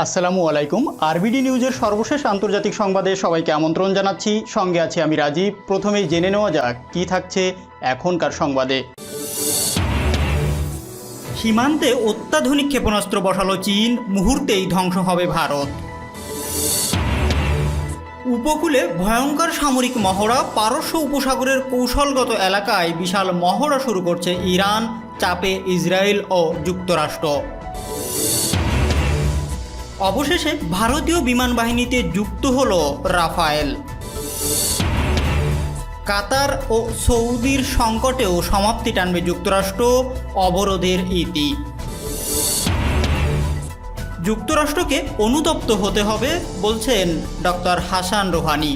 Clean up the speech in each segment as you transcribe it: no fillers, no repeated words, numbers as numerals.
আসসালামু আলাইকুম। আরবিডি নিউজের সর্বশেষ আন্তর্জাতিক সংবাদে সবাইকে আমন্ত্রণ জানাচ্ছি। সঙ্গে আছি আমি রাজীব। প্রথমেই জেনে নেওয়া যাক কী থাকছে এখনকার সংবাদে। সীমান্তে অত্যাধুনিক ক্ষেপণাস্ত্র বসালো চীন, মুহূর্তেই ধ্বংস হবে ভারত। উপকূলে ভয়ঙ্কর সামরিক মহড়া, পারস্য উপসাগরের কৌশলগত এলাকায় বিশাল মহড়া শুরু করছে ইরান, চাপে ইসরায়েল ও যুক্তরাষ্ট্র। অবশেষে ভারতীয় বিমান বাহিনীতে যুক্ত হল রাফায়েল। কাতার ও সৌদির সংকটেও সমাপ্তি টানবে যুক্তরাষ্ট্র, অবরোধের ইতি। যুক্তরাষ্ট্রকে অনুতপ্ত হতে হবে বলছেন ডক্টর হাসান রোহানি।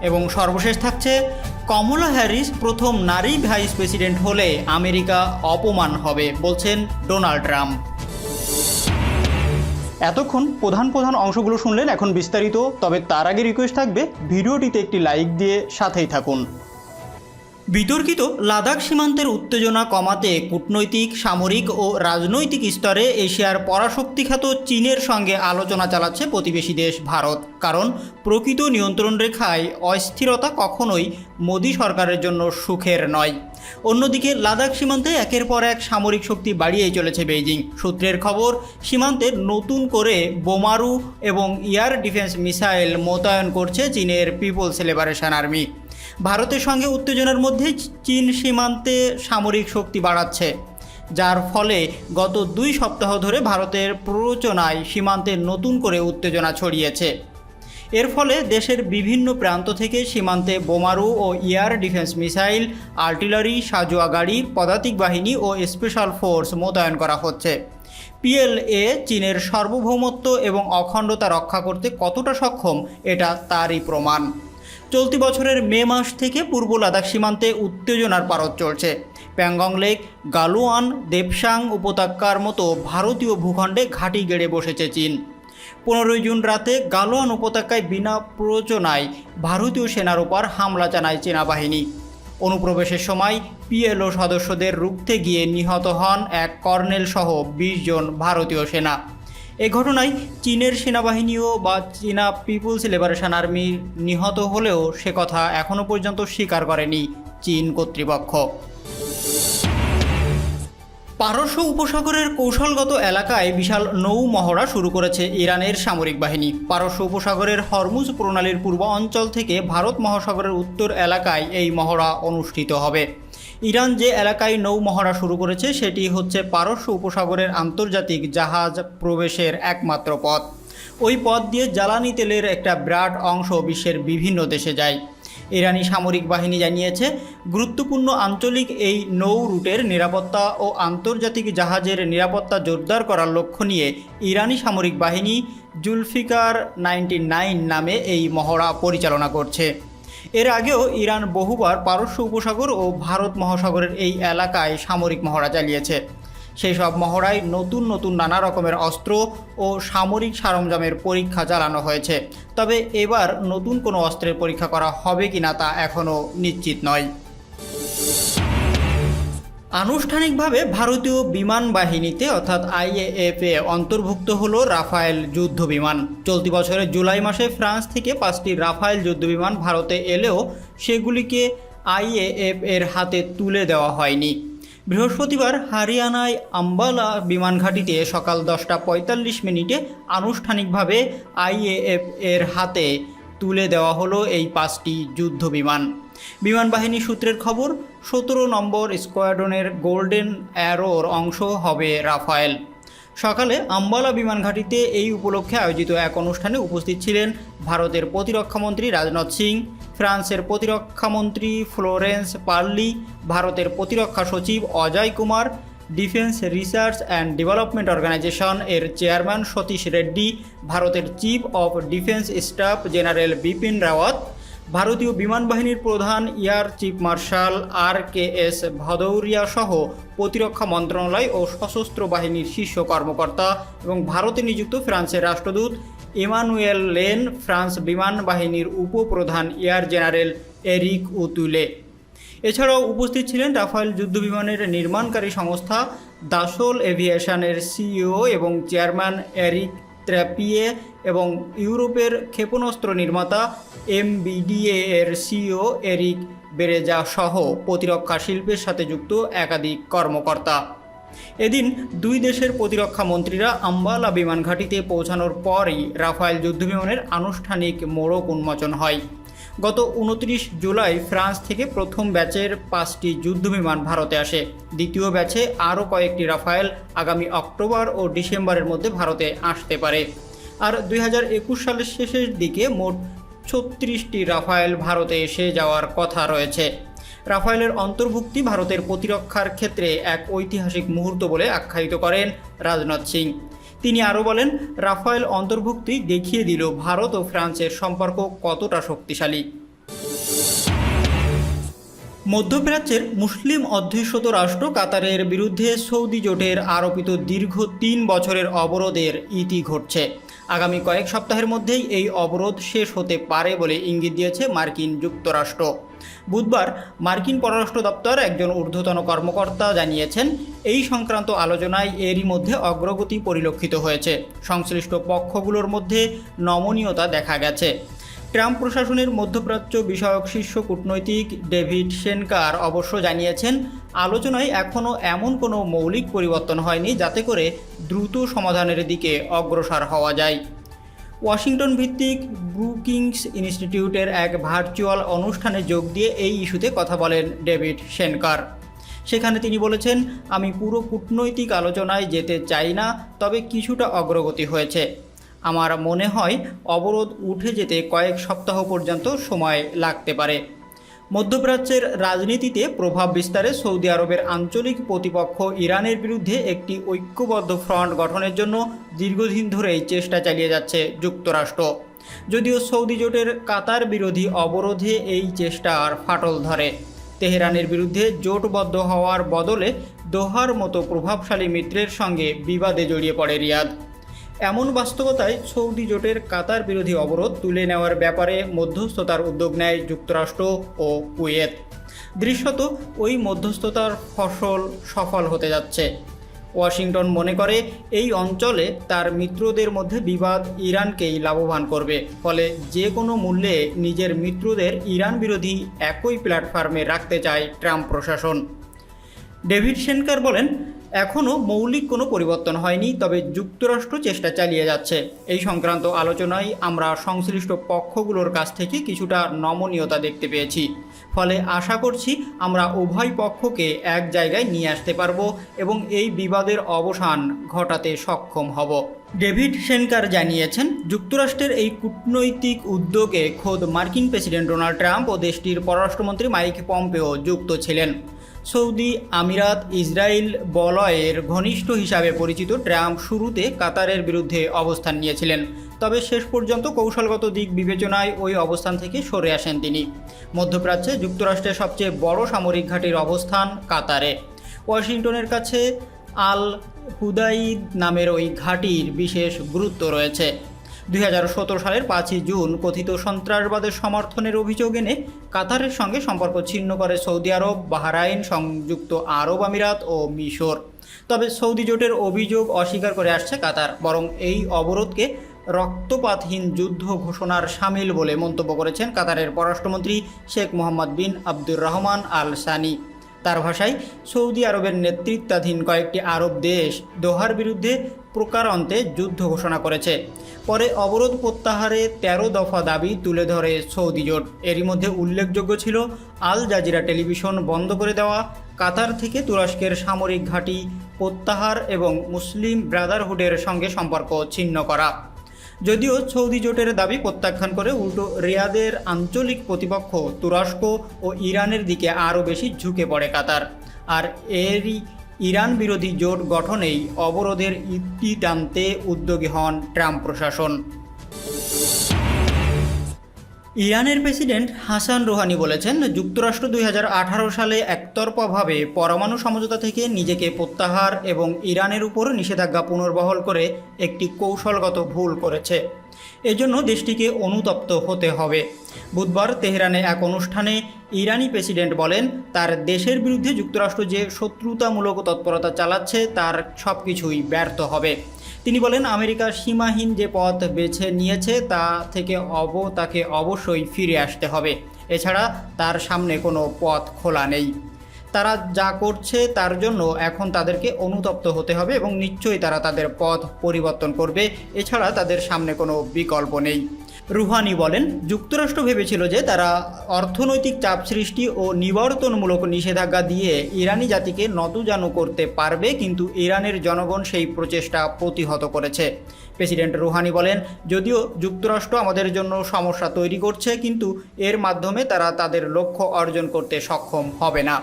এবং সর্বশেষ থাকছে, কমলা হ্যারিস প্রথম নারী ভাইস প্রেসিডেন্ট হলে আমেরিকা অপমান হবে বলছেন ডোনাল্ড ট্রাম্প। এতক্ষণ প্রধান অংশগুলো শুনলেন, এখন বিস্তারিত। তবে তার আগে রিকোয়েস্ট থাকবে ভিডিওটিতে একটি লাইক দিয়ে সাথেই থাকুন। বিতর্কিত লাদাখ সীমান্তের উত্তেজনা কমাতে কূটনৈতিক, সামরিক ও রাজনৈতিক স্তরে এশিয়ার পরাশক্তিখ্যাত চীনের সঙ্গে আলোচনা চালাচ্ছে প্রতিবেশী দেশ ভারত। কারণ প্রকৃত নিয়ন্ত্রণ রেখায় অস্থিরতা কখনোই মোদী সরকারের জন্য সুখের নয়। অন্যদিকে লাদাখ সীমান্তে একের পর এক সামরিক শক্তি বাড়িয়েই চলেছে বেইজিং। সূত্রের খবর, সীমান্তে নতুন করে বোমারু এবং এয়ার ডিফেন্স মিসাইল মোতায়েন করছে চীনের পিপলস লিবারেশন আর্মি। ভারতের সঙ্গে উত্তেজনার মধ্যে চীন সীমান্তে সামরিক শক্তি বাড়াচ্ছে, যার ফলে গত 2 সপ্তাহ ধরে ভারতের প্ররোচনায় সীমান্তে নতুন করে উত্তেজনা ছড়িয়েছে। এর ফলে দেশের বিভিন্ন প্রান্ত থেকে সীমান্তে বোমারু ও এয়ার ডিফেন্স মিসাইল, আর্টিলারি, সাঁজোয়া গাড়ি, পদাতিক বাহিনী ও স্পেশাল ফোর্স মোতায়েন করা হচ্ছে। পিএলএ চীনের সার্বভৌমত্ব এবং অখণ্ডতা রক্ষা করতে কতটা সক্ষম, এটা তারই প্রমাণ। চলতি বছরের মে মাস থেকে পূর্ব লাদাখ সীমান্তে উত্তেজনার পারদ চলছে। প্যাংগং লেক, গালওয়ান, দেবসাং উপত্যকার মতো ভারতীয় ভূখণ্ডে ঘাঁটি গেড়ে বসেছে চীন। 15 জুন রাতে গালওয়ান উপত্যকায় বিনা প্ররোচনায় ভারতীয় সেনার ওপর হামলা চালায় চীনা বাহিনী। অনুপ্রবেশের সময় পিএলও সদস্যদের রুখতে গিয়ে নিহত হন এক কর্নেল সহ 20 জন ভারতীয় সেনা। এ ঘটনায় চীনের সেনাবাহিনীও বা চীনা পিপলস লিবারেশন আর্মি নিহত হলেও সে কথা এখনও পর্যন্ত স্বীকার করেনি চীন কর্তৃপক্ষ। পারস্য উপসাগরের কৌশলগত এলাকায় বিশাল নৌ মহড়া শুরু করেছে ইরানের সামরিক বাহিনী। পারস্য উপসাগরের হরমুজ প্রণালীর পূর্ব অঞ্চল থেকে ভারত মহাসাগরের উত্তর এলাকায় এই মহড়া অনুষ্ঠিত হবে। ইরান যে এলাকায় নৌ মহড়া শুরু করেছে সেটি হচ্ছে পারস্য উপসাগরের আন্তর্জাতিক জাহাজ প্রবেশের একমাত্র পথ। ওই পথ দিয়ে জ্বালানি তেলের একটা বিরাট অংশ বিশ্বের বিভিন্ন দেশে যায়। ইরানি সামরিক বাহিনী জানিয়েছে, গুরুত্বপূর্ণ আঞ্চলিক এই নৌ রুটের নিরাপত্তা ও আন্তর্জাতিক জাহাজের নিরাপত্তা জোরদার করার লক্ষ্য নিয়ে ইরানি সামরিক বাহিনী জুলফিকার 99 নামে এই মহড়া পরিচালনা করছে। এর আগেও ইরান বহুবার পারস্য উপসাগর ও ভারত মহাসাগরের এই এলাকায় সামরিক মহড়া চালিয়েছে। সেই সব মহড়ায় নতুন নানা রকমের অস্ত্র ও সামরিক সরঞ্জামের পরীক্ষা চালানো হয়েছে। তবে এবার নতুন কোনো অস্ত্রের পরীক্ষা করা হবে কিনা তা এখনও নিশ্চিত নয়। আনুষ্ঠানিকভাবে ভারতীয় বিমান বাহিনীতে অর্থাৎ আইএএফে অন্তর্ভুক্ত হলো রাফায়েল যুদ্ধ বিমান। চলতি বছরের জুলাই মাসে ফ্রান্স থেকে 5টি রাফায়েল যুদ্ধ বিমান ভারতে এলেও সেগুলিকে আইএএফ এর হাতে তুলে দেওয়া হয়নি। বৃহস্পতিবার হরিয়ানায় আম্বালা বিমান ঘাঁটিতে সকাল 10:45 আনুষ্ঠানিকভাবে আইএএফ এর হাতে তুলে দেওয়া হলো এই 5টি যুদ্ধ বিমান। বিমান বাহিনী সূত্রের খবর, 17 নম্বর স্কোয়াড্রনের গোল্ডেন অ্যারোর অংশ হবে রাফায়েল। সকালে আম্বালা বিমান ঘাঁটিতে এই উপলক্ষে আয়োজিত এক অনুষ্ঠানে উপস্থিত ছিলেন ভারতের প্রতিরক্ষামন্ত্রী রাজনাথ সিং, ফ্রান্সের প্রতিরক্ষামন্ত্রী ফ্লোরেন্স পার্লি, ভারতের প্রতিরক্ষা সচিব Ajay Kumar, defence research and development organisation এর চেয়ারম্যান সতীশ রেড্ডি, ভারতের chief of defence staff general Bipin Rawat, ভারতীয় বিমান বাহিনীর প্রধান air chief marshal RKS Bhadauria সহ প্রতিরক্ষা মন্ত্রণালয় ও সশস্ত্র বাহিনীর শীর্ষ কর্মকর্তা এবং ভারতে নিযুক্ত ফ্রান্সের রাষ্ট্রদূত এমানুয়েল লেন, ফ্রান্স বিমান বাহিনীর উপপ্রধান এয়ার জেনারেল এরিক উতুলে। এছাড়াও উপস্থিত ছিলেন রাফায়েল যুদ্ধবিমানের নির্মাণকারী সংস্থা দাসোল এভিয়েশনের সিইও এবং চেয়ারম্যান এরিক ত্র্যাপিয়ে এবং ইউরোপের ক্ষেপণাস্ত্র নির্মাতা MBDA এর সিইও এরিক বেরেজা সহ প্রতিরক্ষা শিল্পের সাথে যুক্ত একাধিক কর্মকর্তা। এদিন দুই দেশের প্রতিরক্ষা মন্ত্রীরা আম্বালা বিমান ঘাঁটিতে পৌঁছানোর পরই রাফায়েল যুদ্ধবিমানের আনুষ্ঠানিক মোড়ক উন্মোচন হয়। গত 29 জুলাই ফ্রান্স থেকে প্রথম ব্যাচের 5টি যুদ্ধবিমান ভারতে আসে। দ্বিতীয় ব্যাচে আরও কয়েকটি রাফায়েল আগামী অক্টোবর ও ডিসেম্বরের মধ্যে ভারতে আসতে পারে। আর 2021 সালের শেষের দিকে মোট 36টি রাফায়েল ভারতে এসে যাওয়ার কথা রয়েছে। রাফায়েলের অন্তর্ভুক্তি ভারতের প্রতিরক্ষার ক্ষেত্রে এক ঐতিহাসিক মুহূর্ত বলে আখ্যায়িত করেন রাজনাথ সিং। তিনি আরও বলেন, রাফায়েল অন্তর্ভুক্তি দেখিয়ে দিল ভারত ও ফ্রান্সের সম্পর্ক কতটা শক্তিশালী। মধ্যপ্রাচ্যের মুসলিম অধ্যুষিত রাষ্ট্র কাতারের বিরুদ্ধে সৌদি জোটের আরোপিত দীর্ঘ 3 বছরের অবরোধের ইতি ঘটছে। আগামী কয়েক সপ্তাহের মধ্যেই এই অবরোধ শেষ হতে পারে বলে ইঙ্গিত দিয়েছে মার্কিন যুক্তরাষ্ট্র। বুধবার মার্কিন পররাষ্ট্র দপ্তর একজন ঊর্ধ্বতন কর্মকর্তা জানিয়েছেন, এই সংক্রান্ত আলোচনায় এরই মধ্যে অগ্রগতি পরিলক্ষিত হয়েছে। সংশ্লিষ্ট পক্ষগুলোর মধ্যে নমনীয়তা দেখা গেছে। ট্রাম্প প্রশাসনের মধ্যপ্রাচ্য বিষয়ক শীর্ষ কূটনৈতিক ডেভিড শেনকার অবশ্য জানিয়েছেন, আলোচনায় এখনও এমন কোনো মৌলিক পরিবর্তন হয়নি যাতে করে দ্রুত সমাধানের দিকে অগ্রসর হওয়া যায়। ওয়াশিংটন ভিত্তিক ব্রুকিংস ইনস্টিটিউটের এক ভার্চুয়াল অনুষ্ঠানে যোগ দিয়ে এই ইস্যুতে কথা বলেন ডেভিড শেনকার। সেখানে তিনি বলেছেন, আমি পুরো কূটনৈতিক আলোচনায় যেতে চাই না, তবে কিছুটা অগ্রগতি হয়েছে। আমার মনে হয় অবরোধ উঠে যেতে কয়েক সপ্তাহ পর্যন্ত সময় লাগতে পারে। মধ্যপ্রাচ্যের রাজনীতিতে প্রভাব বিস্তারে সৌদি আরবের আঞ্চলিক প্রতিপক্ষ ইরানের বিরুদ্ধে একটি ঐক্যবদ্ধ ফ্রন্ট গঠনের জন্য দীর্ঘদিন ধরেই চেষ্টা চালিয়ে যাচ্ছে যুক্তরাষ্ট্র। যদিও সৌদি জোটের কাতার বিরোধী অবরোধে এই চেষ্টার ফাটল ধরে। তেহরানের বিরুদ্ধে জোটবদ্ধ হওয়ার বদলে দোহার মতো প্রভাবশালী মিত্রের সঙ্গে বিবাদে জড়িয়ে পড়ে রিয়াদ। এমন বাস্তবতায় সৌদি জোটের কাতার বিরোধী অবরোধ তুলে নেওয়ার ব্যাপারে মধ্যস্থতার উদ্যোগ নেয় যুক্তরাষ্ট্র ও কুয়েত। দৃশ্যত ওই মধ্যস্থতার ফসল সফল হতে যাচ্ছে। ওয়াশিংটন মনে করে এই অঞ্চলে তার মিত্রদের মধ্যে বিবাদ ইরানকেই লাভবান করবে, ফলে যে কোনো মূল্যে নিজের মিত্রদের ইরান বিরোধী একই প্ল্যাটফর্মে রাখতে চায় ট্রাম্প প্রশাসন। ডেভিড শেনকার বলেন, এখনও মৌলিক কোনো পরিবর্তন হয়নি, তবে যুক্তরাষ্ট্র চেষ্টা চালিয়ে যাচ্ছে। এই সংক্রান্ত আলোচনায় আমরা সংশ্লিষ্ট পক্ষগুলোর কাছ থেকে কিছুটা নমনীয়তা দেখতে পেয়েছি, ফলে আশা করছি আমরা উভয় পক্ষকে এক জায়গায় নিয়ে আসতে পারব এবং এই বিবাদের অবসান ঘটাতে সক্ষম হব। ডেভিড শেনকার জানিয়েছেন, যুক্তরাষ্ট্রের এই কূটনৈতিক উদ্যোগে খোদ মার্কিন প্রেসিডেন্ট ডোনাল্ড ট্রাম্প ও দেশটির পররাষ্ট্রমন্ত্রী মাইক পম্পেও যুক্ত ছিলেন। সৌদি আমিরাত ইসরায়েল বলয়ের ঘনিষ্ঠ হিসাবে পরিচিত ট্রাম্প শুরুতে কাতারের বিরুদ্ধে অবস্থান নিয়েছিলেন, তবে শেষ পর্যন্ত কৌশলগত দিক বিবেচনায় ওই অবস্থান থেকে সরে আসেন তিনি। মধ্যপ্রাচ্যে যুক্তরাষ্ট্রের সবচেয়ে বড় সামরিক ঘাঁটির অবস্থান কাতারে। ওয়াশিংটনের কাছে আল হুদাইদ নামের ওই ঘাঁটির বিশেষ গুরুত্ব রয়েছে। 2017 সালের 5 জুন কথিত সন্ত্রাসবাদের সমর্থনের অভিযোগ এনে কাতারের সঙ্গে সম্পর্ক ছিন্ন করে সৌদি আরব, বাহরাইন, সংযুক্ত আরব আমিরাত ও মিশর। তবে সৌদি জোটের অভিযোগ অস্বীকার করে আসছে কাতার, বরং এই অবরোধকে রক্তপাতহীন যুদ্ধ ঘোষণার শামিল বলে মন্তব্য করেছেন কাতারের পররাষ্ট্রমন্ত্রী শেখ মোহাম্মদ বিন আব্দুর রহমান আল সানি। তার ভাষায়, সৌদি আরবের নেতৃত্বাধীন কয়েকটি আরব দেশ দোহার বিরুদ্ধে প্রকারান্তে যুদ্ধ ঘোষণা করেছে। পরে অবরোধ প্রত্যাহারে 13 দফা দাবি তুলে ধরে সৌদি জোট। এরই মধ্যে উল্লেখযোগ্য ছিল আল জাজিরা টেলিভিশন বন্ধ করে দেওয়া, কাতার থেকে তুরস্কের সামরিক ঘাঁটি প্রত্যাহার এবং মুসলিম ব্রাদারহুডের সঙ্গে সম্পর্ক ছিন্ন করা। যদিও সৌদি জোটের দাবি প্রত্যাখ্যান করে উল্টো রিয়াদের আঞ্চলিক প্রতিপক্ষ তুরস্ক ও ইরানের দিকে আরও বেশি ঝুঁকে পড়ে কাতার। আর এরই ইরান বিরোধী জোট গঠনেই অবরোধের ইতি টানতে উদ্যোগী হন ট্রাম্প প্রশাসন। ইরানের প্রেসিডেন্ট হাসান রুহানি বলেছেন, যুক্তরাষ্ট্র 2018 সালে একতরফাভাবে পরমাণু সমঝোতা থেকে নিজেকে প্রত্যাহার এবং ইরানের উপর নিষেধাজ্ঞা পুনর্বহাল করে একটি কৌশলগত ভুল করেছে। এজন্য দেশটিকে অনুতপ্ত হতে হবে। বুধবার তেহরানে এক অনুষ্ঠানে ইরানি প্রেসিডেন্ট বলেন, তার দেশের বিরুদ্ধে যুক্তরাষ্ট্র যে শত্রুতামূলক তৎপরতা চালাচ্ছে তার সব কিছুই ব্যর্থ হবে। তিনি বলেন, আমেরিকা সীমাহীন যে পথ বেছে নিয়েছে তাকে অবশ্যই ফিরে আসতে হবে। এছাড়া তার সামনে কোনো পথ খোলা নেই। তারা যা করছে তার জন্য এখন তাদেরকে অনুতপ্ত হতে হবে এবং নিশ্চয়ই তারা তাদের পথ পরিবর্তন করবে। এছাড়া তাদের সামনে কোনো বিকল্প নেই। রুহানি বলেন, যুক্তরাষ্ট্র ভেবেছিল যে তারা অর্থনৈতিক চাপ সৃষ্টি ও নিবর্তনমূলক নিষেধাজ্ঞা দিয়ে ইরানি জাতিকে নতজানু করতে পারবে, কিন্তু ইরানের জনগণ সেই প্রচেষ্টা প্রতিহত করেছে। প্রেসিডেন্ট রুহানি বলেন, যদিও যুক্তরাষ্ট্র আমাদের জন্য সমস্যা তৈরি করছে, কিন্তু এর মাধ্যমে তারা তাদের লক্ষ্য অর্জন করতে সক্ষম হবে না।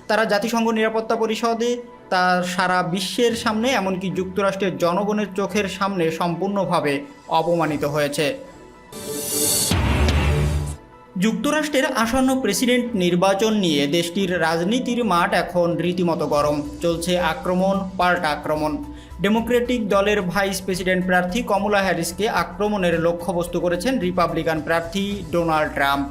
তারা জাতিসংঘ নিরাপত্তা পরিষদে তার সারা বিশ্বের সামনে, এমনকি যুক্তরাষ্ট্রের জনগণের চোখের সামনে সম্পূর্ণভাবে অপমানিত হয়েছে। যুক্তরাষ্ট্রের আসন্ন প্রেসিডেন্ট নির্বাচন নিয়ে দেশটির রাজনীতির মাঠ এখন রীতিমতো গরম। চলছে আক্রমণ পাল্টা আক্রমণ। ডেমোক্রেটিক দলের ভাইস প্রেসিডেন্ট প্রার্থী কমলা হ্যারিসকে আক্রমণের লক্ষ্যবস্তু করেছেন রিপাবলিকান প্রার্থী ডোনাল্ড ট্রাম্প।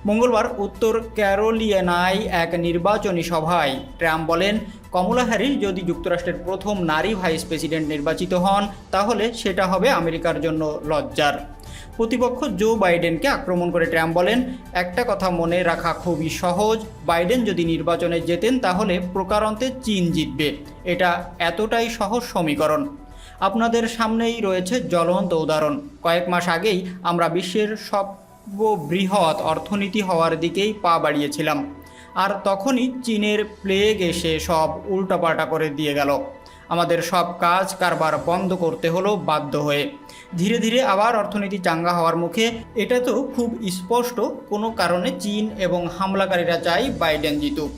মঙ্গলবার উত্তর ক্যারোলিনায় এক নির্বাচনী সভায় ট্রাম্প বলেন, কমলা হ্যারিস যদি যুক্তরাষ্ট্রের প্রথম নারী ভাইস প্রেসিডেন্ট নির্বাচিত হন তাহলে সেটা হবে আমেরিকার জন্য লজ্জার। প্রতিপক্ষ জো বাইডেনকে আক্রমণ করে ট্রাম্প বলেন, একটা কথা মনে রাখা খুবই সহজ, বাইডেন যদি নির্বাচনে জেতেন তাহলে প্রকারান্তে চীন জিতবে। এটা এতটাই সহজ সমীকরণ। আপনাদের সামনেই রয়েছে জ্বলন্ত উদাহরণ। কয়েক মাস আগেই আমরা বিশ্বের সর্ববৃহৎ অর্থনীতি হওয়ার দিকেই পা বাড়িয়েছিলাম, আর তখনই চীনের প্লেগ এসে সব উল্টাপাল্টা করে দিয়ে গেল। আমাদের সব কাজ কারবার বন্ধ করতে হলো বাধ্য হয়ে। ধীরে ধীরে আবার অর্থনীতি চাঙ্গা হওয়ার মুখে। এটা তো খুব স্পষ্ট, কোনো কারণে চীন এবং হামলাকারীরা চায় বাইডেন জিতুক।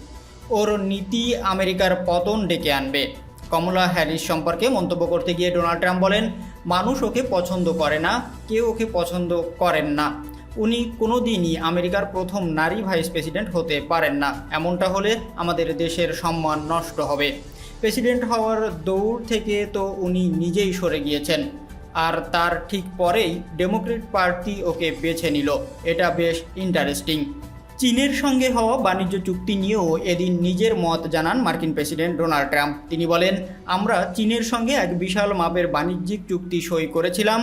ওর নীতি আমেরিকার পতন ডেকে আনবে। কমলা হ্যারিস সম্পর্কে মন্তব্য করতে গিয়ে ডোনাল্ড ট্রাম্প বলেন, মানুষ ওকে পছন্দ করে না, কেউ ওকে পছন্দ করেন না। উনি কোনো দিনই আমেরিকার প্রথম নারী ভাইস প্রেসিডেন্ট হতে পারেন না। এমনটা হলে আমাদের দেশের সম্মান নষ্ট হবে। প্রেসিডেন্ট হওয়ার দৌড় থেকে তো উনি নিজেই সরে গিয়েছেন, আর তার ঠিক পরেই ডেমোক্রেট পার্টি ওকে বেছে নিল। এটা বেশ ইন্টারেস্টিং। চীনের সঙ্গে হওয়া বাণিজ্য চুক্তি নিয়েও এদিন নিজের মত জানান মার্কিন প্রেসিডেন্ট ডোনাল্ড ট্রাম্প। তিনি বলেন, আমরা চীনের সঙ্গে এক বিশাল মাপের বাণিজ্যিক চুক্তি সই করেছিলাম।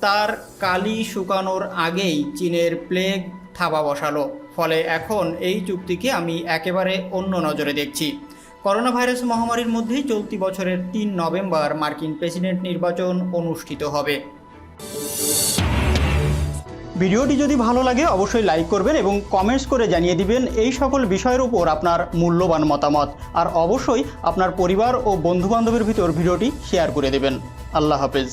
তার কালি শুকানোর আগেই চীনের প্লেগ থাবা বসালো। ফলে এখন এই চুক্তিকে আমি একেবারে অন্য নজরে দেখছি। করোনা ভাইরাস মহামারীর মধ্যেই চলতি বছরের 3 নভেম্বর মার্কিন প্রেসিডেন্ট নির্বাচন অনুষ্ঠিত হবে। ভিডিওটি যদি ভালো লাগে অবশ্যই লাইক করবেন এবং কমেন্টস করে জানিয়ে দিবেন এই সকল বিষয়ের উপর আপনার মূল্যবান মতামত। আর অবশ্যই আপনার পরিবার ও বন্ধুবান্ধবের ভিতর ভিডিওটি শেয়ার করে দেবেন। আল্লাহ হাফেজ।